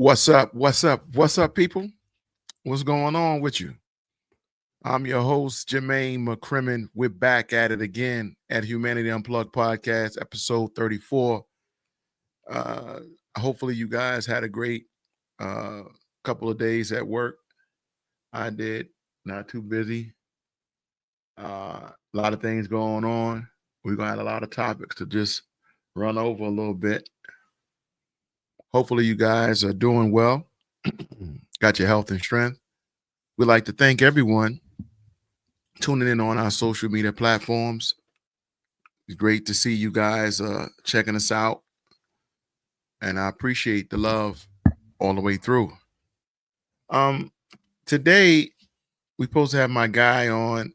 What's up? What's up? What's up, people? What's going on with you? I'm your host, Jermaine McCrimmon. We're back at it again at Humanity Unplugged Podcast, episode 34. Uh, Hopefully, you guys had a great uh, couple of days at work. I did, not too busy. A lot of things going on. We're going to have a lot of topics to just run over a little bit. Hopefully, you guys are doing well, got your health and strength. We'd like to thank everyone tuning in on our social media platforms. It's great to see you guys checking us out, and I appreciate the love all the way through. Um, Today we're supposed to have my guy on,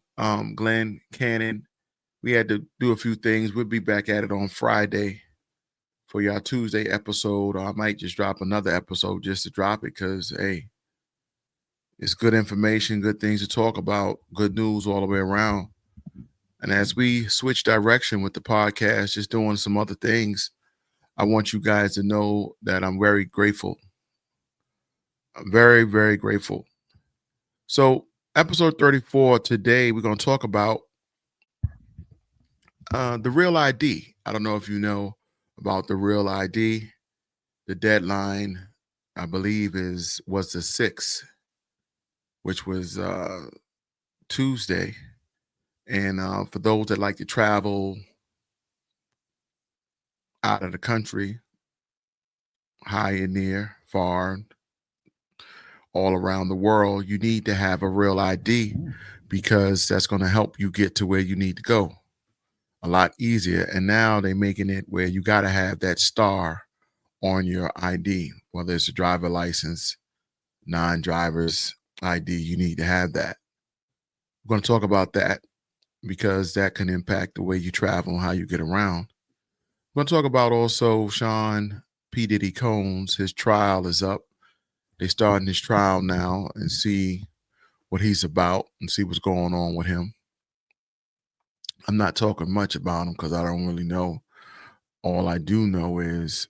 Glenn Cannon. We had to do a few things. We'll be back at it on Friday for your Tuesday episode, or I might just drop another episode just to drop it because hey, it's good information, good things to talk about, good news all the way around. And as we switch direction with the podcast, just doing some other things, I want you guys to know that I'm very grateful. I'm very, very grateful. So, episode 34 today, we're going to talk about the real ID. I don't know if you know about the real ID. The deadline, I believe, was the 6th, which was Tuesday. And for those that like to travel out of the country, high and near, far, all around the world, you need to have a real ID because that's going to help you get to where you need to go a lot easier. And now they're making it where you got to have that star on your ID, whether it's a driver license, non-driver's ID, you need to have that. We're going to talk about that because that can impact the way you travel and how you get around. We're going to talk about also Sean P. Diddy Combs. His trial is up. They're starting his trial now and see what he's about and see what's going on with him. I'm not talking much about him because I don't really know. All I do know is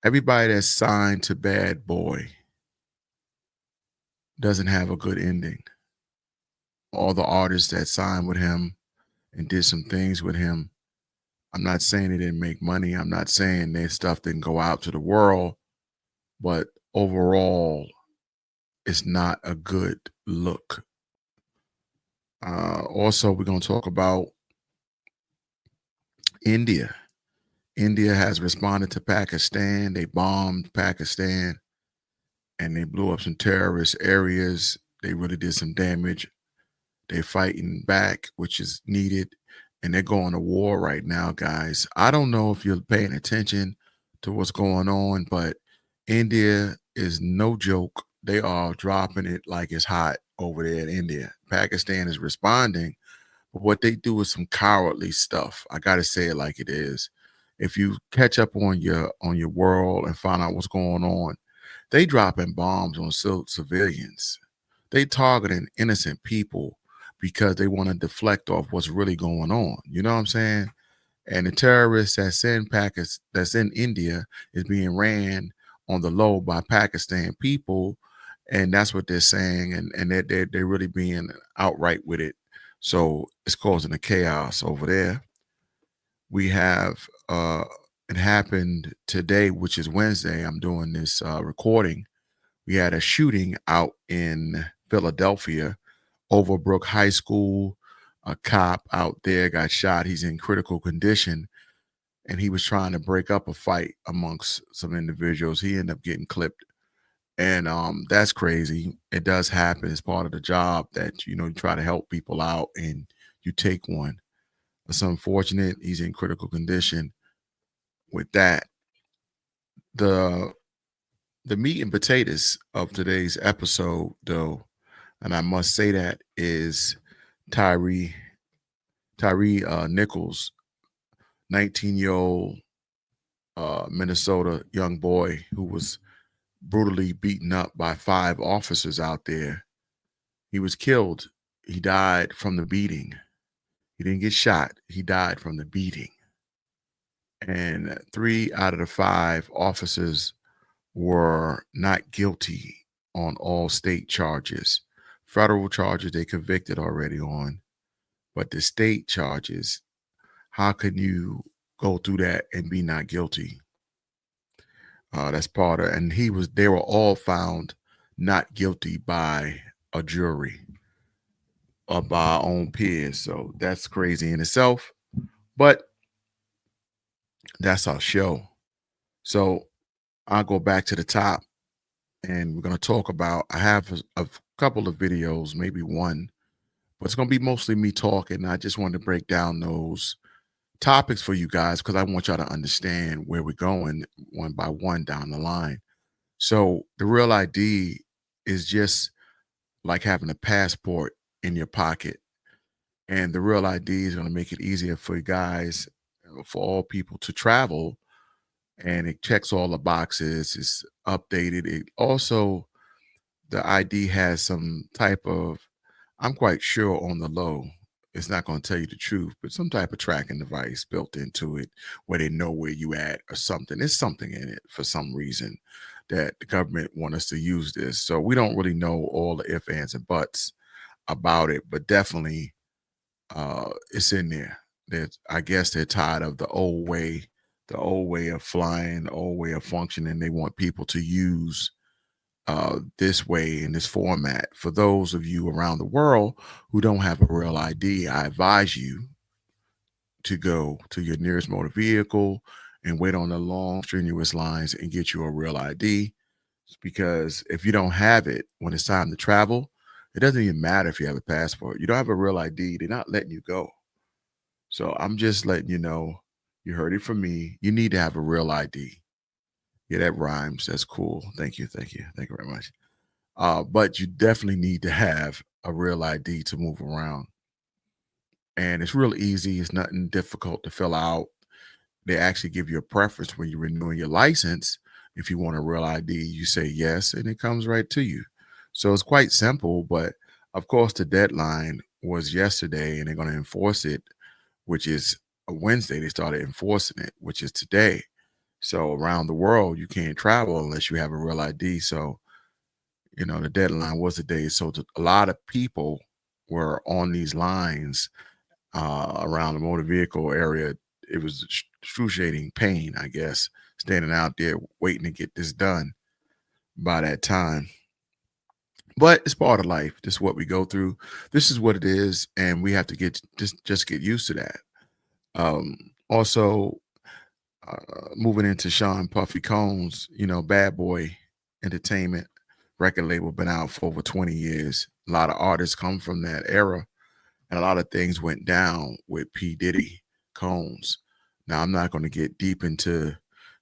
everybody that's signed to Bad Boy doesn't have a good ending. All the artists that signed with him and did some things with him, I'm not saying they didn't make money. I'm not saying their stuff didn't go out to the world, but overall, it's not a good look. Also, we're going to talk about India. India has responded to Pakistan. They bombed Pakistan and they blew up some terrorist areas. They really did some damage. They're fighting back, which is needed. And they're going to war right now, guys. I don't know if you're paying attention to what's going on, but India is no joke. They are dropping it like it's hot over there in India. Pakistan is responding, but what they do is some cowardly stuff. I got to say it like it is. If you catch up on your world and find out what's going on, they dropping bombs on civilians. They targeting innocent people because they want to deflect off what's really going on. You know what I'm saying? And the terrorists that's in Pakistan, that's in India, is being ran on the low by Pakistan people, and that's what they're saying. And they're really being outright with it. So it's causing a chaos over there. We have it happened today, which is Wednesday. I'm doing this recording. We had a shooting out in Philadelphia, Overbrook High School. A cop out there got shot. He's in critical condition, and he was trying to break up a fight amongst some individuals. He ended up getting clipped, and that's crazy. It does happen. It's part of the job that you try to help people out, and you take one. It's unfortunate. He's in critical condition. With that, the meat and potatoes of today's episode, though, and I must say that, is Tyre Nichols, 19-year-old Minnesota young boy who was brutally beaten up by 5 officers out there. He was killed. He died from the beating. He didn't get shot. He died from the beating. And 3 out of the 5 officers were not guilty on all state charges. Federal charges they convicted already on, but the state charges, how can you go through that and be not guilty? That's part of, and they were all found not guilty by a jury or by our own peers. So that's crazy in itself. But that's our show. So I'll go back to the top and we're going to talk about, I have a couple of videos, maybe one, but it's going to be mostly me talking. I just wanted to break down those topics for you guys because I want y'all to understand where we're going one by one down the line. So the real ID is just like having a passport in your pocket. And the real ID is going to make it easier for you guys, for all people to travel. And it checks all the boxes. It's updated. It also, the ID has some type of, I'm quite sure on the low, it's not going to tell you the truth, but some type of tracking device built into it where they know where you at or something. There's something in it for some reason that the government want us to use this. So we don't really know all the ifs, ands, and buts about it, but definitely it's in there. That I guess they're tired of the old way of flying, the old way of functioning. They want people to use this way in this format. For those of you around the world who don't have a real ID, I advise you to go to your nearest motor vehicle and wait on the long, strenuous lines and get you a real ID. Because if you don't have it when it's time to travel, it doesn't even matter if you have a passport. You don't have a real ID, they're not letting you go. So I'm just letting you know, you heard it from me. You need to have a real ID. Yeah, that rhymes. That's cool. Thank you. Thank you. Thank you very much. But you definitely need to have a real ID to move around. And it's real easy. It's nothing difficult to fill out. They actually give you a preference when you're renewing your license. If you want a real ID, you say yes, and it comes right to you. So it's quite simple. But of course, the deadline was yesterday, and they're going to enforce it, which is a Wednesday. They started enforcing it, which is today. So around the world, you can't travel unless you have a real ID. So the deadline was today. So a lot of people were on these lines around the motor vehicle area. It was excruciating pain, I guess, standing out there waiting to get this done by that time. But it's part of life. This is what we go through. This is what it is, and we have to just get used to that. Also, moving into Sean Puffy Combs, Bad Boy Entertainment record label been out for over 20 years. A lot of artists come from that era, and a lot of things went down with P. Diddy Combs. Now, I'm not going to get deep into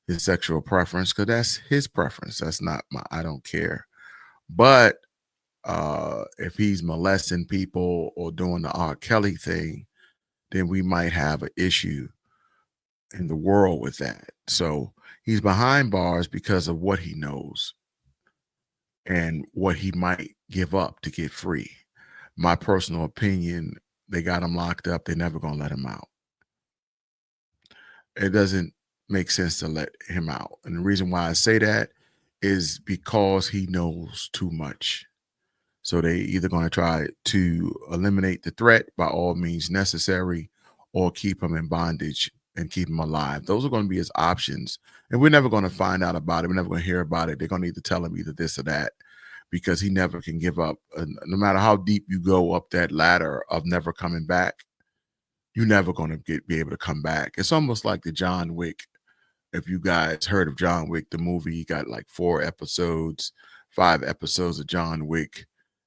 his sexual preference because that's his preference. That's not I don't care. But if he's molesting people or doing the R. Kelly thing, then we might have an issue in the world with that. So he's behind bars because of what he knows and what he might give up to get free. My personal opinion, they got him locked up. They're never going to let him out. It doesn't make sense to let him out. And the reason why I say that is because he knows too much. So they either going to try to eliminate the threat by all means necessary or keep him in bondage and keep him alive. Those are going to be his options. And we're never going to find out about it. We're never going to hear about it. They're going to either tell him either this or that because he never can give up. No matter how deep you go up that ladder of never coming back, you're never going to be able to come back. It's almost like the John Wick. If you guys heard of John Wick, the movie, he got like 5 episodes of John Wick.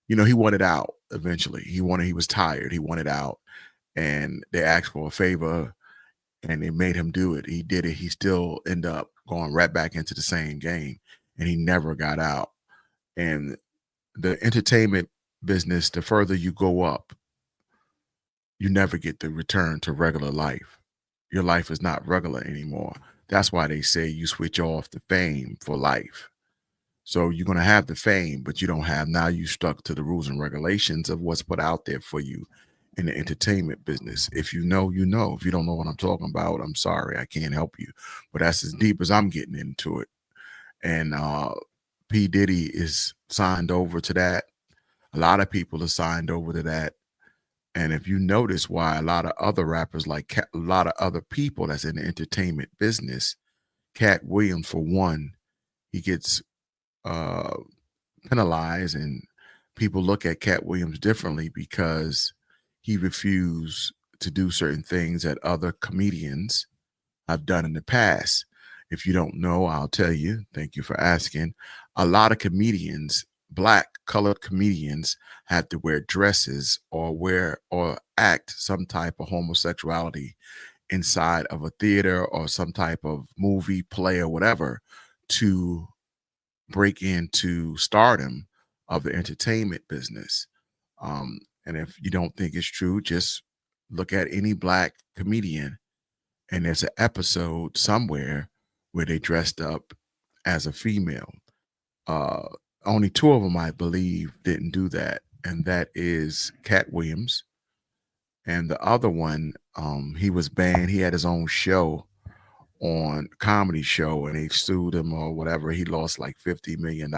He wanted out eventually. He was tired. He wanted out. And they asked for a favor and they made him do it. He did it. He still ended up going right back into the same game and he never got out. And the entertainment business, the further you go up, you never get the return to regular life. Your life is not regular anymore. That's why they say you switch off the fame for life. So you're going to have the fame, but you don't have, now you stuck to the rules and regulations of what's put out there for you in the entertainment business. If you know, you know. If you don't know what I'm talking about, I'm sorry, I can't help you. But that's as deep as I'm getting into it. and P Diddy is signed over to that. A lot of people are signed over to that. And if you notice why a lot of other rappers, like a lot of other people that's in the entertainment business, Cat Williams for one, he gets uh, penalized, and people look at Cat Williams differently because he refused to do certain things that other comedians have done in the past. If you don't know, I'll tell you. Thank you for asking. A lot of comedians, black colored comedians, have to wear dresses or wear or act some type of homosexuality inside of a theater or some type of movie, play, or whatever to break into stardom of the entertainment business. And if you don't think it's true, just look at any black comedian, and there's an episode somewhere where they dressed up as a female. Uh, Only two of them, I believe, didn't do that, and that is Cat Williams, and the other one, he was banned. He had his own show on comedy show, and they sued him or whatever. He lost like $50 million,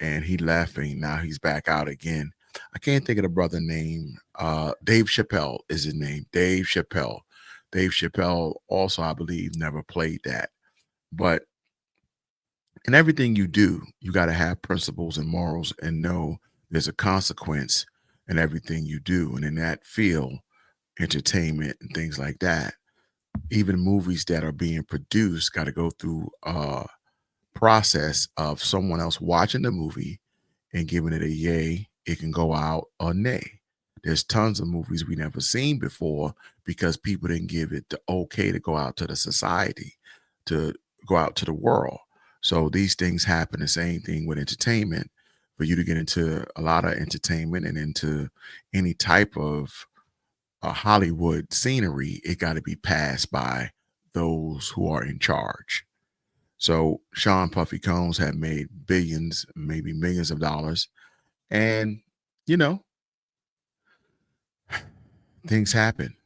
and he left, and now he's back out again. I can't think of the brother name. Dave Chappelle is his name. Dave Chappelle. Dave Chappelle also, I believe, never played that. But in everything you do, you got to have principles and morals and know there's a consequence in everything you do. And in that field, entertainment and things like that, even movies that are being produced got to go through a process of someone else watching the movie and giving it a yay. It can go out or nay. There's tons of movies we never seen before because people didn't give it the okay to go out to the society, to go out to the world. So these things happen. The same thing with entertainment. For you to get into a lot of entertainment and into any type of Hollywood scenery, it got to be passed by those who are in charge. So Sean Puffy Combs had made billions, maybe millions of dollars, and you know things happen.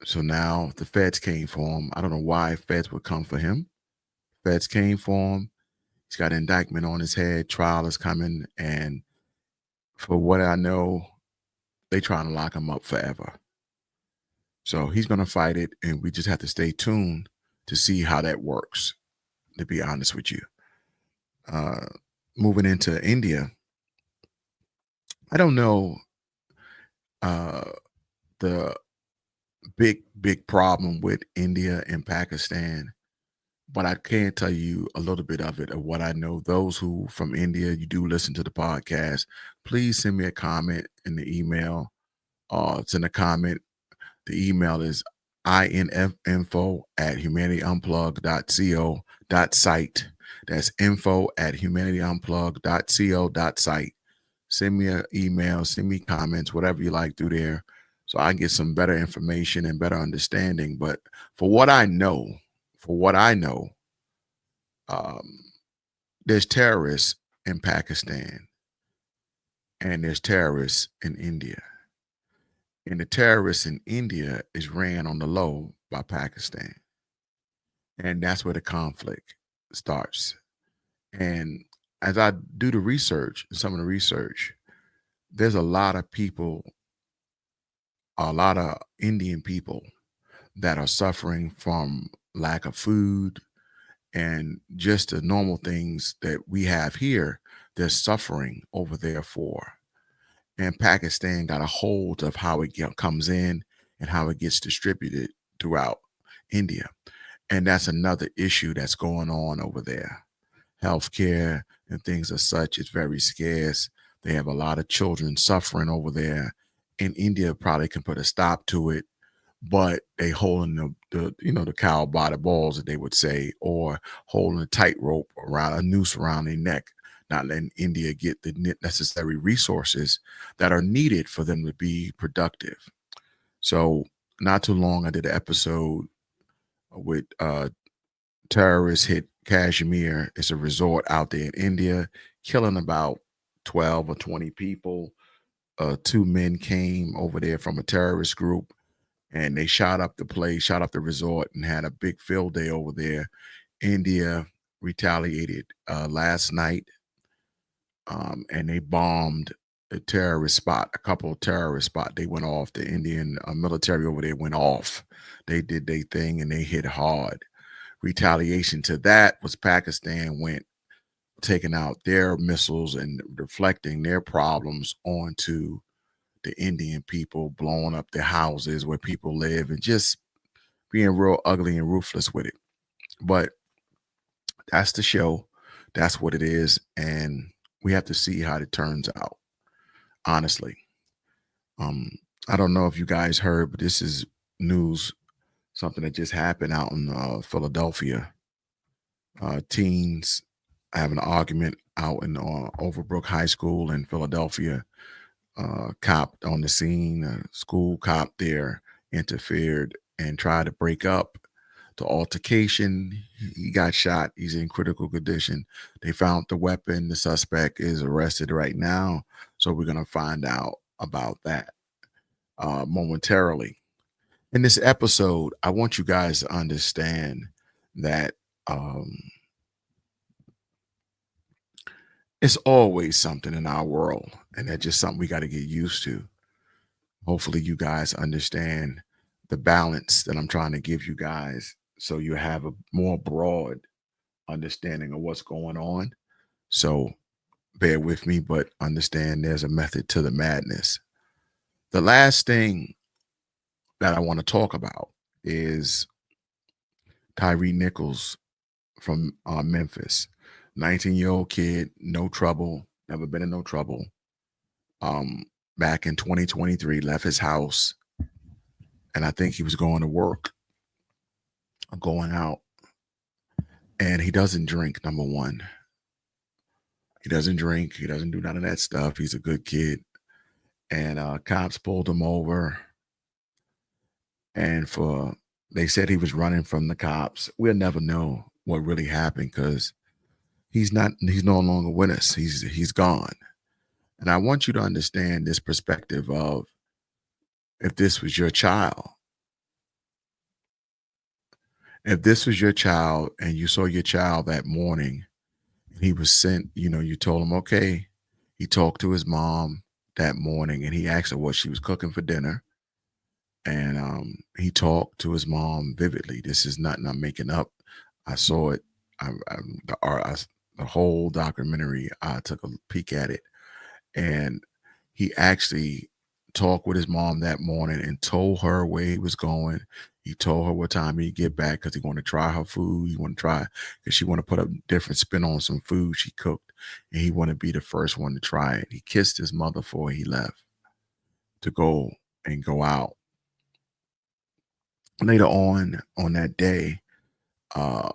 So now the feds came for him. I don't know why feds would come for him. Feds came for him. He's got an indictment on his head. Trial is coming, and for what I know, they trying to lock him up forever. So he's going to fight it, and we just have to stay tuned to see how that works, to be honest with you. Uh, Moving into India, I don't know uh, the big problem with India and Pakistan, but I can tell you a little bit of it, of what I know. Those who from India, you do listen to the podcast, please send me a comment in the email. Send a comment. The email is info@humanityunplugged.co.site. That's info@humanityunplugged.co.site. Send me an email, send me comments, whatever you like through there, so I can get some better information and better understanding. But for what I know, for what I know, um, there's terrorists in Pakistan and there's terrorists in India. And the terrorists in India is ran on the low by Pakistan. And that's where the conflict starts. And as I do the research, some of the research, there's a lot of people, a lot of Indian people that are suffering from lack of food and just the normal things that we have here. They're suffering over there for. And Pakistan got a hold of how it comes in and how it gets distributed throughout India. And that's another issue that's going on over there. Healthcare and things as such is very scarce. They have a lot of children suffering over there. And India probably can put a stop to it, but they holding the cow by the balls, that they would say, or holding a tightrope around a noose around their neck, not letting India get the necessary resources that are needed for them to be productive. So not too long I did an episode with terrorists hit Kashmir. It's a resort out there in India, killing about 12 or 20 people. Two men came over there from a terrorist group, and they shot up the place, shot up the resort, and had a big field day over there. India retaliated last night, and they bombed a terrorist spot, a couple of terrorist spot. They went off. The Indian military over there went off. They did their thing and they hit hard. Retaliation to that was Pakistan went taking out their missiles and deflecting their problems onto the Indian people, blowing up their houses where people live and just being real ugly and ruthless with it. But that's the show. That's what it is. And we have to see how it turns out, honestly. Um, I don't know if you guys heard, but this is news, something that just happened out in Philadelphia. Teens have an argument out in Overbrook High School in Philadelphia. Cop on the scene, a school cop there interfered and tried to break up the altercation. He got shot. He's in critical condition. They found the weapon. The suspect is arrested right now. So we're going to find out about that momentarily. In this episode, I want you guys to understand that it's always something in our world, and that's just something we got to get used to. Hopefully, you guys understand the balance that I'm trying to give you guys so you have a more broad understanding of what's going on. So bear with me, but understand there's a method to the madness. The last thing that I want to talk about is Tyre Nichols from Memphis. 19-year-old kid, no trouble, never been in no trouble. Back in 2023, left his house, and I think he was going to work, going out, and he doesn't drink, number one. He doesn't drink. He doesn't do none of that stuff. He's a good kid. And cops pulled him over, and they said he was running from the cops. We'll never know what really happened because he's no longer with us. He's gone. And I want you to understand this perspective of if this was your child. If this was your child and you saw your child that morning and he was sent, you told him, okay, he talked to his mom that morning and he asked her what she was cooking for dinner. And he talked to his mom vividly. This is nothing I'm making up. I saw it. The whole documentary, I took a peek at it. And he actually talked with his mom that morning and told her where he was going. He told her what time he'd get back because he wanted to try her food. He wanted to try because she wanted to put a different spin on some food she cooked. And he wanted to be the first one to try it. He kissed his mother before he left to go out. Later on that day, her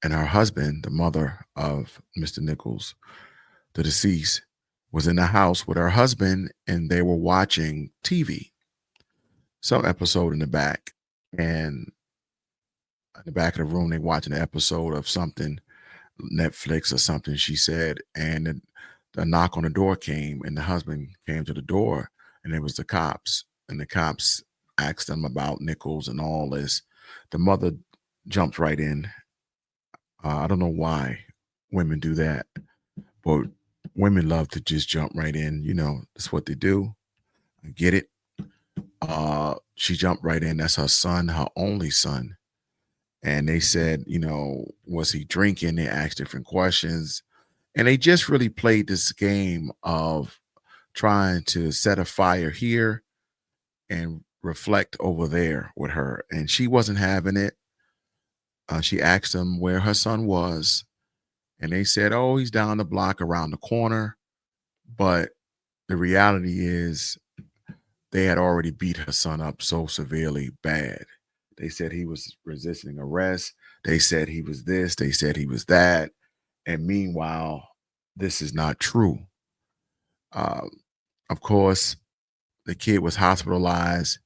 and her husband, the mother of Mr. Nichols, the deceased, was in the house with her husband and they were watching TV, some episode in the back. And in the back of the room, they watching an episode of something, Netflix or something, she said. And the knock on the door came and the husband came to the door and it was the cops. And the cops asked them about Nichols and all this. The mother jumped right in. I don't know why women do that, but women love to just jump right in. That's what they do. I get it. She jumped right in. That's her son, her only son. And they said, was he drinking? They asked different questions. And they just really played this game of trying to set a fire here and reflect over there with her. And she wasn't having it. She asked them where her son was. And they said, oh, he's down the block around the corner. But the reality is they had already beat her son up so severely bad. They said he was resisting arrest. They said he was this. They said he was that. And meanwhile, this is not true. Of course, the kid was hospitalized.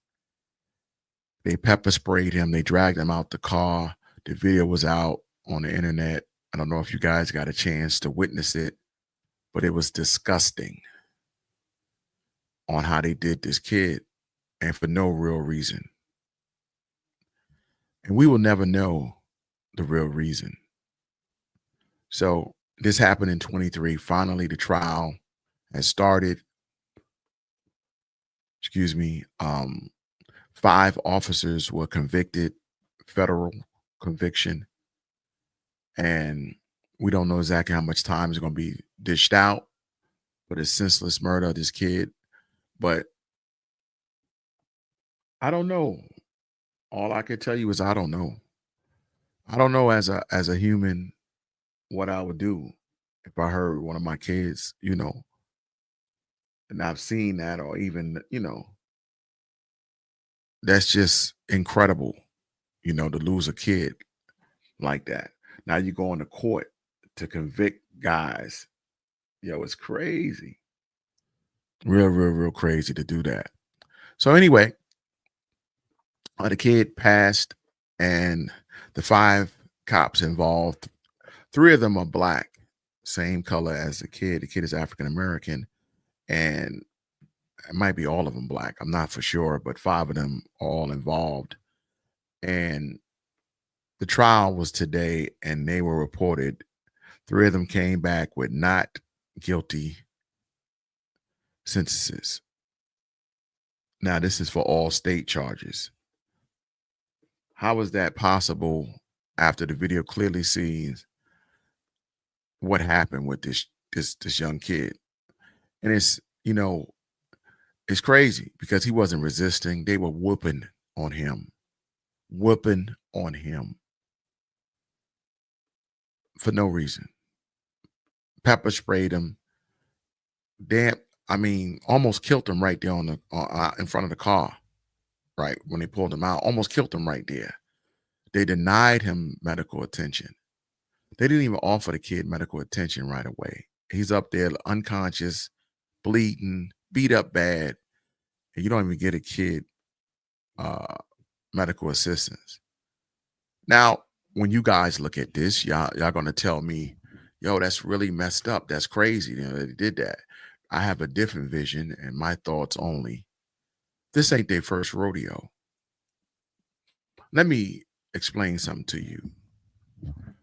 They pepper sprayed him. They dragged him out the car. The video was out on the internet. I don't know if you guys got a chance to witness it, but it was disgusting on how they did this kid and for no real reason. And we will never know the real reason. So this happened in 23. Finally, the trial has started. Excuse me. 5 officers were convicted, federal conviction, and we don't know exactly how much time is going to be dished out for the senseless murder of this kid. But I don't know. All I can tell you is I don't know. I don't know as a human what I would do if I heard one of my kids, and I've seen that, or even, that's just incredible, to lose a kid like that. Now you go into court to convict guys. Yo, it's crazy. Real, real, real crazy to do that. So anyway, the kid passed, and the 5 cops involved, 3 of them are black, same color as the kid. The kid is African American, and it might be all of them black. I'm not for sure, but 5 of them are all involved. And the trial was today, and they were reported. 3 of them came back with not guilty sentences. Now, this is for all state charges. How is that possible after the video clearly sees what happened with this young kid? And it's crazy because he wasn't resisting. They were whooping on him for no reason. Pepper sprayed him. Almost killed him right there in front of the car, right when they pulled him out. Almost killed him right there. They denied him medical attention. They didn't even offer the kid medical attention right away. He's up there unconscious, bleeding, beat up bad, and you don't even get a kid medical assistance. Now, when you guys look at this, y'all gonna tell me, yo, that's really messed up. That's crazy. They did that. I have a different vision and my thoughts only. This ain't their first rodeo. Let me explain something to you.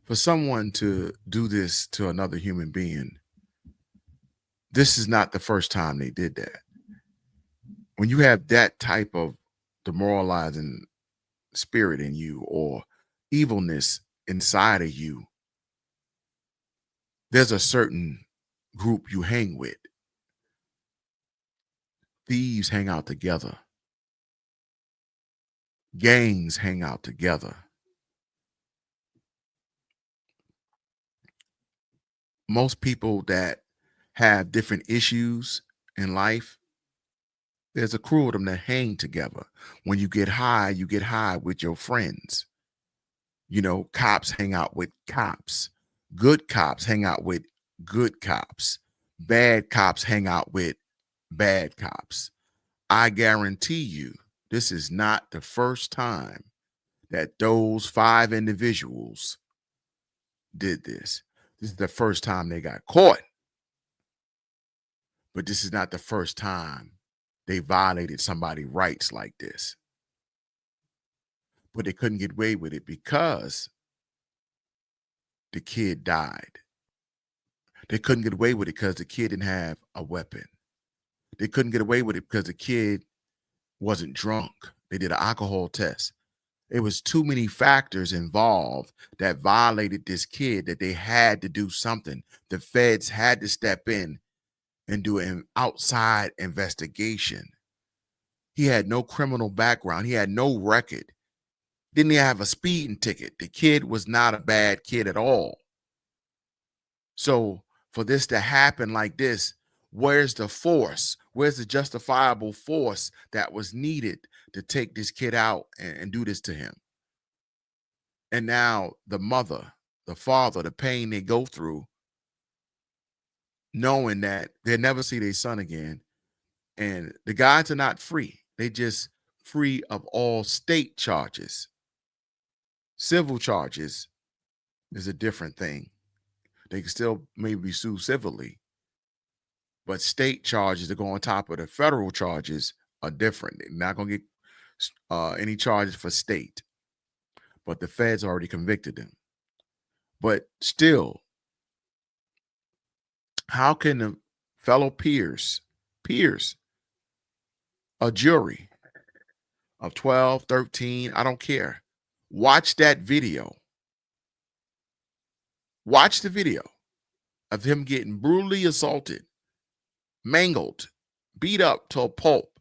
For someone to do this to another human being, this is not the first time they did that. When you have that type of demoralizing spirit in you or evilness inside of you, there's a certain group you hang with. Thieves hang out together. Gangs hang out together. Most people that have different issues in life, there's a crew of them that hang together. When you get high with your friends. Cops hang out with cops. Good cops hang out with good cops. Bad cops hang out with bad cops. I guarantee you, this is not the first time that those 5 individuals did this. This is the first time they got caught. But this is not the first time they violated somebody's rights like this. But they couldn't get away with it because the kid died. They couldn't get away with it because the kid didn't have a weapon. They couldn't get away with it because the kid wasn't drunk. They did an alcohol test. It was too many factors involved that violated this kid that they had to do something. The feds had to step in and do an outside investigation. He had no criminal background. He had no record. Didn't even have a speeding ticket. The kid was not a bad kid at all. So for this to happen like this, where's the force? Where's the justifiable force that was needed to take this kid out and do this to him? And now the mother, the father, the pain they go through, knowing that they'll never see their son again. And the guys are not free. They just free of all state charges. Civil charges is a different thing. They can still maybe sue civilly. But state charges that go on top of the federal charges are different. They're not going to get any charges for state. But the feds already convicted them. But still, how can the fellow peers, a jury of 12, 13, I don't care, watch that video, watch the video of him getting brutally assaulted, mangled, beat up to a pulp,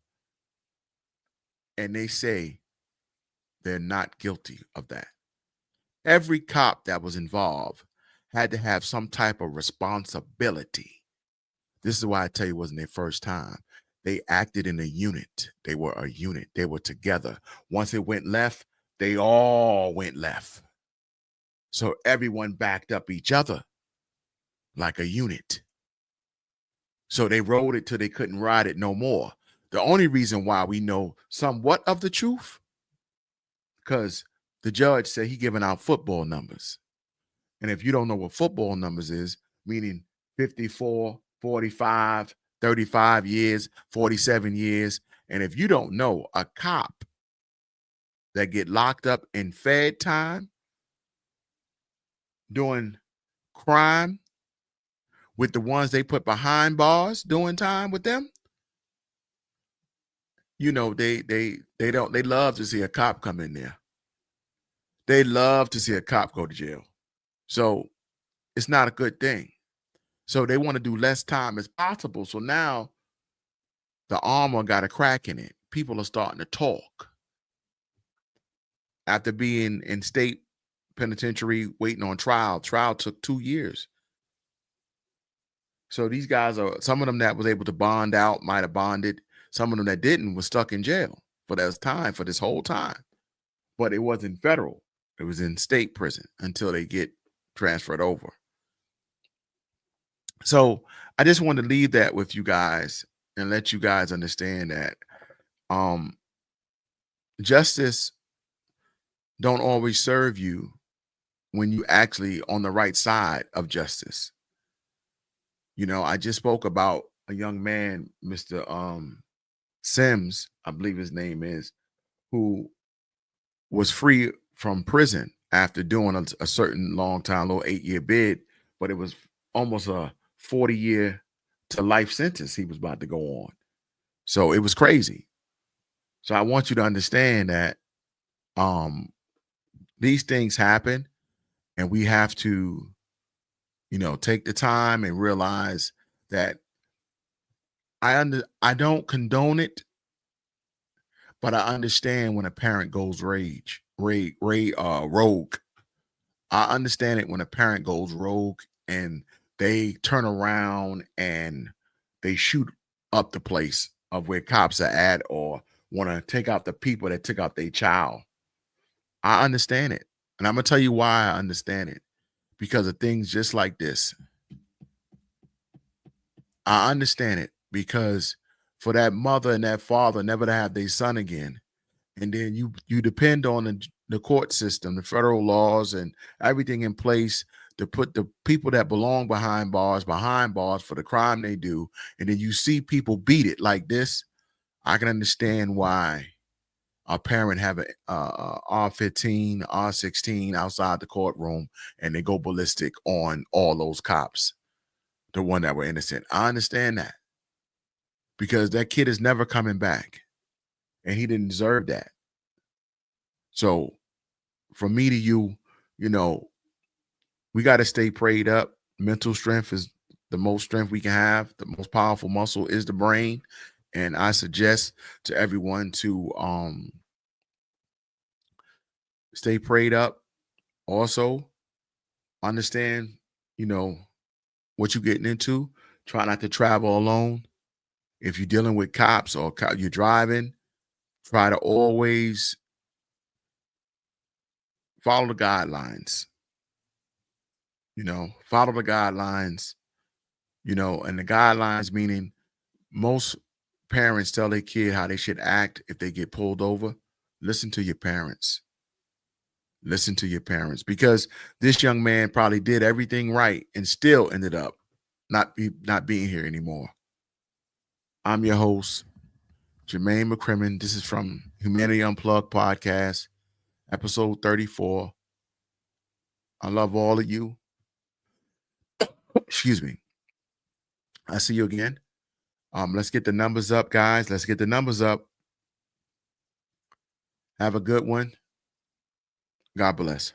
and they say they're not guilty of that? Every cop that was involved had to have some type of responsibility. This is why I tell you it wasn't their first time. They acted in a unit. They were a unit. They were together. Once it went left, they all went left. So everyone backed up each other like a unit. So they rode it till they couldn't ride it no more. The only reason why we know somewhat of the truth, because the judge said he giving out football numbers. And if you don't know what football numbers is, meaning 54, 45, 35 years, 47 years, and if you don't know, a cop that get locked up in fed time doing crime with the ones they put behind bars doing time with them, you know, they love to see a cop come in there. They love to see a cop go to jail. So it's not a good thing. So they want to do less time as possible. So now the armor got a crack in it. People are starting to talk. After being in state penitentiary waiting on trial took 2 years. So these guys are, some of them that was able to bond out might have bonded. Some of them that didn't was stuck in jail for this time, for this whole time. But it wasn't federal. It was in state prison until they get transferred over. So I just want to leave that with you guys and let you guys understand that justice don't always serve you when you actually on the right side of justice. You know, I just spoke about a young man, Mr. Sims, I believe his name is, who was free from prison after doing a certain long time, little 8-year bid, but it was almost a 40-year to life sentence he was about to go on. So it was crazy. So I want you to understand that these things happen, and we have to, you know, take the time and realize that I don't condone it, but I understand when a parent goes rogue. I understand it when a parent goes rogue and they turn around and they shoot up the place of where cops are at, or want to take out the people that took out their child. I understand it. And I'm going to tell you why I understand it. Because of things just like this. I understand it because for that mother and that father never to have their son again, and then you depend on the court system, the federal laws, and everything in place to put the people that belong behind bars for the crime they do, and then you see people beat it like this. I can understand why a parent have a R15, R16 outside the courtroom, and they go ballistic on all those cops, the one that were innocent. I understand that because that kid is never coming back, and he didn't deserve that. So from me to you, you know, we got to stay prayed up. Mental strength is the most strength we can have. The most powerful muscle is the brain. And I suggest to everyone to stay prayed up. Also, understand, you know, what you're getting into. Try not to travel alone. If you're dealing with cops or you're driving, try to always follow the guidelines. You know, follow the guidelines, you know, and the guidelines meaning most parents tell their kid how they should act if they get pulled over. Listen to your parents. Listen to your parents, because this young man probably did everything right and still ended up not being here anymore. I'm your host, Jermaine McCrimmon. This is from Humanity Unplugged podcast, episode 34. I love all of you. Excuse me. I see you again. Let's get the numbers up, guys. Let's get the numbers up. Have a good one. God bless.